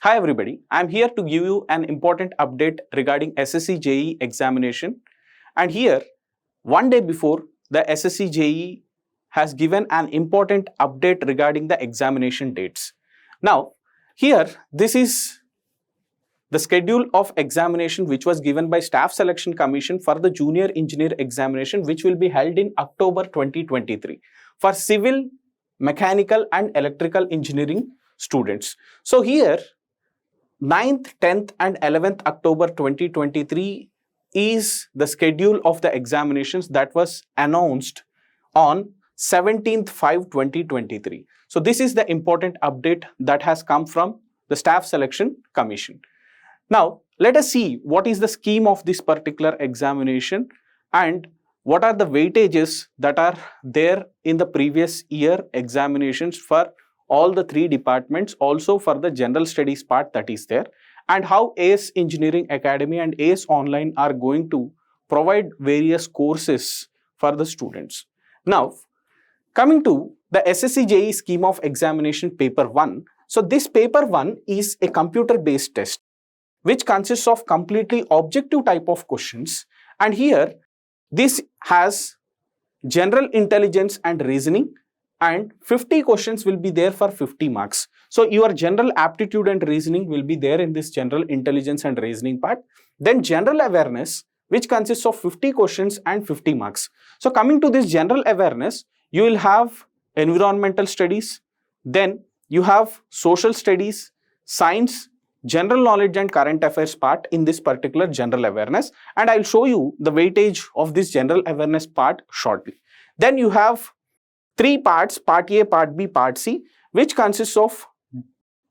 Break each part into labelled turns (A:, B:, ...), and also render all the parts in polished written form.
A: Hi everybody, I am here to give you an important update regarding SSC JE examination. And here, one day before, the SSC JE has given an important update regarding the examination dates. Now, here, this is the schedule of examination which was given by Staff Selection Commission for the Junior Engineer examination, which will be held in October 2023 for civil, mechanical and electrical engineering students. So here, 9th, 10th and 11th October 2023 is the schedule of the examinations that was announced on 17/5/2023. So this is the important update that has come from the Staff Selection Commission. Now, let us see what is the scheme of this particular examination and what are the weightages that are there in the previous year examinations for all the three departments, also for the general studies part that is there, and how AS Engineering Academy and AS Online are going to provide various courses for the students. Now, coming to the SSC JE scheme of examination paper 1. So this paper 1 is a computer based test which consists of completely objective type of questions, and here this has general intelligence and reasoning, and 50 questions will be there for 50 marks. So your general aptitude and reasoning will be there in this general intelligence and reasoning part. Then general awareness, which consists of 50 questions and 50 marks. So coming to this general awareness, you will have environmental studies, then you have social studies, science, general knowledge and current affairs part in this particular general awareness, and I'll show you the weightage of this general awareness part shortly. Then you have three parts, part A, part B, part C, which consists of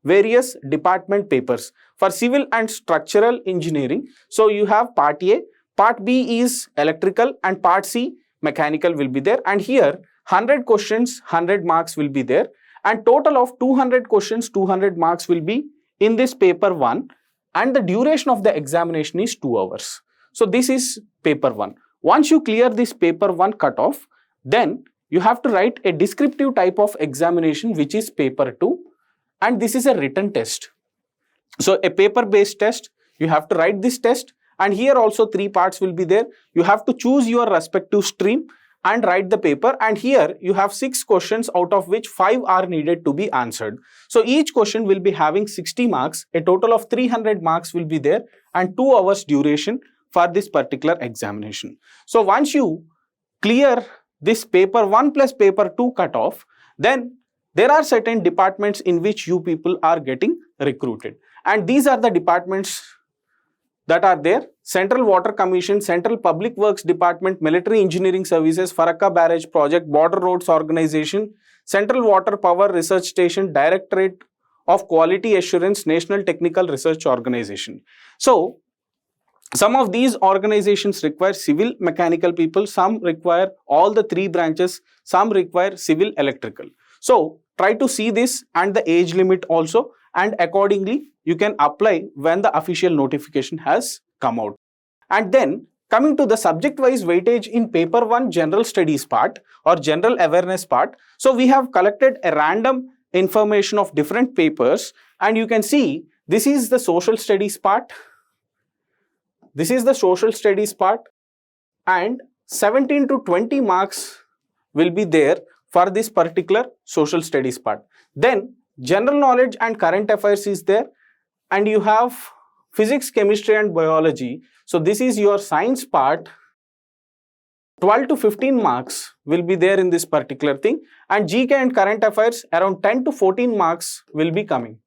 A: various department papers. For civil and structural engineering, so you have part A, part B is electrical and part C, mechanical will be there, and here 100 questions, 100 marks will be there, and total of 200 questions, 200 marks will be in this paper 1, and the duration of the examination is 2 hours. So this is paper 1. Once you clear this paper 1 cutoff, then you have to write a descriptive type of examination, which is paper 2, and this is a written test. So a paper based test, you have to write this test, and here also 3 parts will be there. You have to choose your respective stream and write the paper, and here you have 6 questions, out of which 5 are needed to be answered. So each question will be having 60 marks, a total of 300 marks will be there, and 2 hours duration for this particular examination. So once you clear this paper 1 plus paper 2 cutoff, then there are certain departments in which you people are getting recruited, and these are the departments that are there: Central Water Commission, Central Public Works Department, Military Engineering Services, Farakka Barrage Project, Border Roads Organization, Central Water Power Research Station, Directorate of Quality Assurance, National Technical Research Organization. So some of these organizations require civil mechanical people, some require all the 3 branches, some require civil electrical. So try to see this and the age limit also, and accordingly you can apply when the official notification has come out. And then coming to the subject wise weightage in paper 1 general studies part or general awareness part. So we have collected a random information of different papers, and you can see this is the social studies part. This is the social studies part, and 17 to 20 marks will be there for this particular social studies part. Then general knowledge and current affairs is there, and you have physics, chemistry and biology. So this is your science part. 12 to 15 marks will be there in this particular thing, and GK and current affairs around 10 to 14 marks will be coming.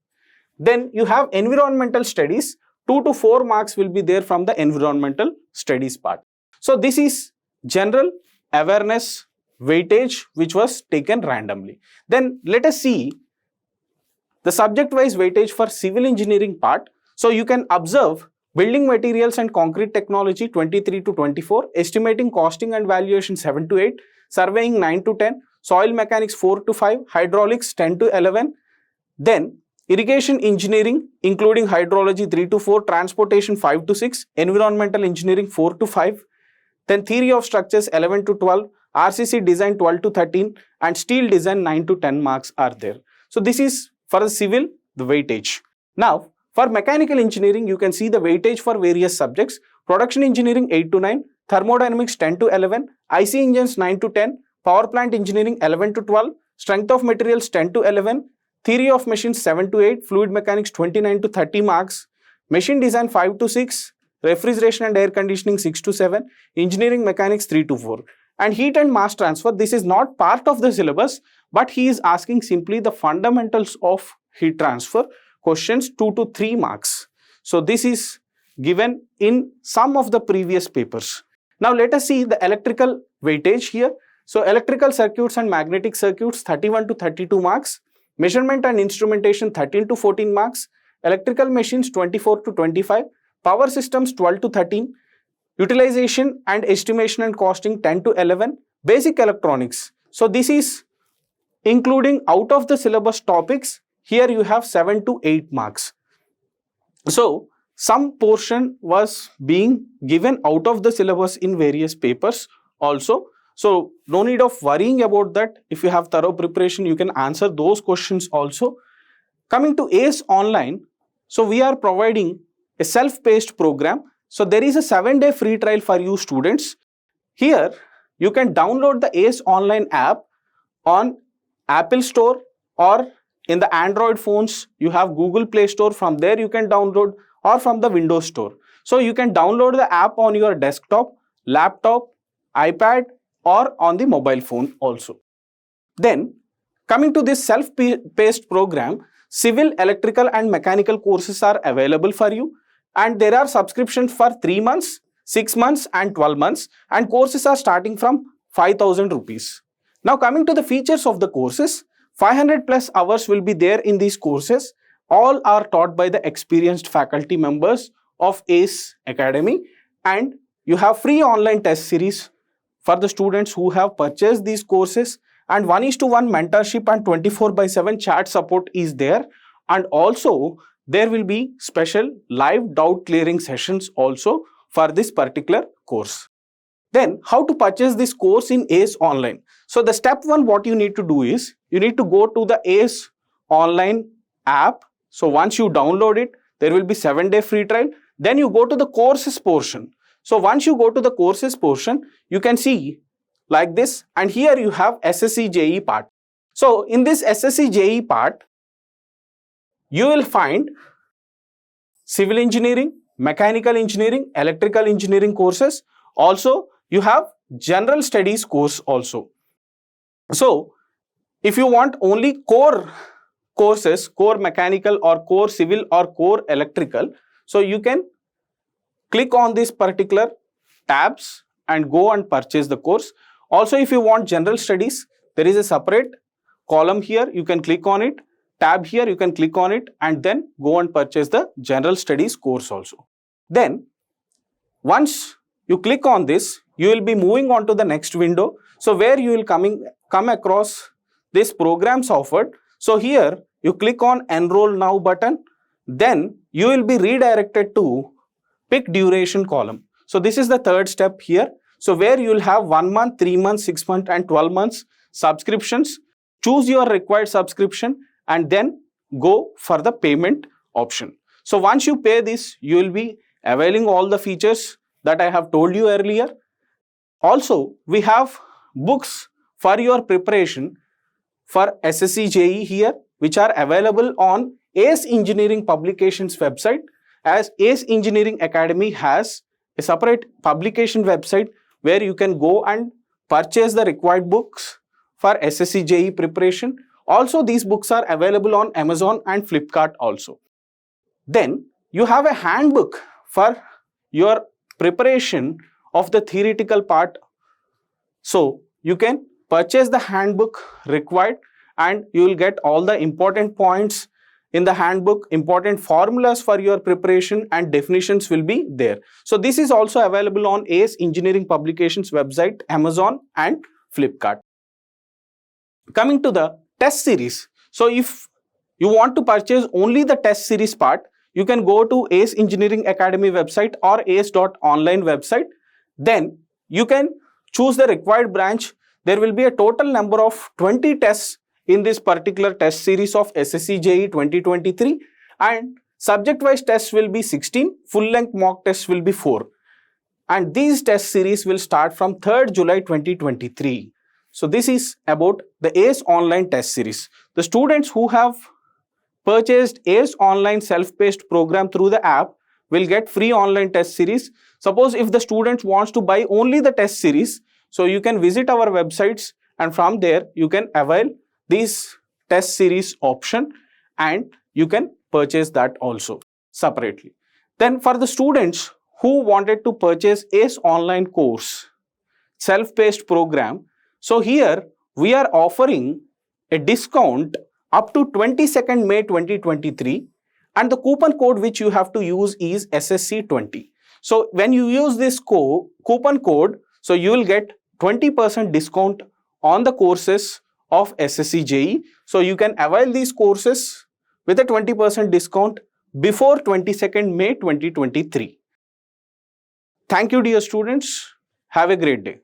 A: Then you have environmental studies. 2 to 4 marks will be there from the environmental studies part. So this is general awareness weightage which was taken randomly. Then let us see the subject wise weightage for civil engineering part. So you can observe building materials and concrete technology 23 to 24, estimating, costing and valuation 7 to 8, surveying 9 to 10, soil mechanics 4 to 5, hydraulics 10 to 11, then irrigation engineering including hydrology 3 to 4, transportation 5 to 6, environmental engineering 4 to 5, then theory of structures 11 to 12, RCC design 12 to 13 and steel design 9 to 10 marks are there. So this is for the civil, the weightage. Now For mechanical engineering, you can see the weightage for various subjects. Production engineering 8 to 9, thermodynamics 10 to 11, IC engines 9 to 10, power plant engineering 11 to 12, strength of materials 10 to 11, theory of machines 7 to 8, fluid mechanics 29 to 30 marks, machine design 5 to 6, refrigeration and air conditioning 6 to 7, engineering mechanics 3 to 4. And heat and mass transfer, this is not part of the syllabus, but he is asking simply the fundamentals of heat transfer, questions 2 to 3 marks. So this is given in some of the previous papers. Now let us see the electrical weightage here. So electrical circuits and magnetic circuits 31 to 32 marks, measurement and instrumentation 13 to 14 marks, electrical machines 24 to 25, power systems 12 to 13, utilization and estimation and costing 10 to 11, basic electronics. So this is including out of the syllabus topics. Here you have 7 to 8 marks. So some portion was being given out of the syllabus in various papers also. So no need of worrying about that. If you have thorough preparation, you can answer those questions also. Coming to ACE Online, so we are providing a self-paced program. So there is a 7-day free trial for you students. Here you can download the ACE Online app on Apple Store, or in the Android phones you have Google Play Store. From there you can download, or from the Windows Store. So you can download the app on your desktop, laptop, iPad, or on the mobile phone also. Then coming to this self-paced program, civil, electrical and mechanical courses are available for you, and there are subscriptions for 3 months, 6 months and 12 months, and courses are starting from 5,000 rupees. Now coming to the features of the courses, 500 plus hours will be there in these courses. All are taught by the experienced faculty members of ACE Academy, and you have free online test series for the students who have purchased these courses, and 1:1 mentorship and 24/7 chat support is there, and also there will be special live doubt clearing sessions also for this particular course. Then how to purchase this course in ACE Online? So the step 1 what you need to do is, you need to go to the ACE Online app. So once you download it, there will be 7-day free trial. Then you go to the courses portion. So once you go to the courses portion, you can see like this, and here you have SSC JE part. So in this SSC JE part, you will find civil engineering, mechanical engineering, electrical engineering courses. Also you have general studies course also. So if you want only core courses, core mechanical or core civil or core electrical, so you can click on these particular tabs and go and purchase the course. Also if you want general studies, there is a separate column here, you can click on it, tab here, you can click on it, and then go and purchase the general studies course also. Then once you click on this, you will be moving on to the next window. So where you will come across this programs offered. So here you click on enroll now button, then you will be redirected to pick duration column. So this is the third step here. So where you will have 1 month, 3 months, 6 months and 12 months subscriptions. Choose your required subscription and then go for the payment option. So once you pay this, you will be availing all the features that I have told you earlier. Also, we have books for your preparation for SSC JE here, which are available on ACE Engineering Publications website, as ACE Engineering Academy has a separate publication website where you can go and purchase the required books for SSC JE preparation. Also, these books are available on Amazon and Flipkart also. Then you have a handbook for your preparation of the theoretical part. So you can purchase the handbook required, and you will get all the important points in the handbook, important formulas for your preparation and definitions will be there. So this is also available on ACE Engineering Publications website, Amazon and Flipkart. Coming to the test series. So if you want to purchase only the test series part, you can go to ACE Engineering Academy website or ace.online website. Then you can choose the required branch. There will be a total number of 20 tests in this particular test series of SSC JE 2023, and Subject-wise tests will be 16, full-length mock tests will be 4. And these test series will start from 3rd July 2023. So this is about the ACE online test series. The students who have purchased ACE online self-paced program through the app will get free online test series. Suppose if the student wants to buy only the test series, so you can visit our websites and from there you can avail this test series option and you can purchase that also separately. Then for the students who wanted to purchase ACE online course, self-paced program, so here we are offering a discount up to 22nd May 2023 and the coupon code which you have to use is SSC20. So when you use this coupon code, so you will get 20% discount on the courses of SSC JE. So you can avail these courses with a 20% discount before 22nd May 2023. Thank you dear students. Have a great day.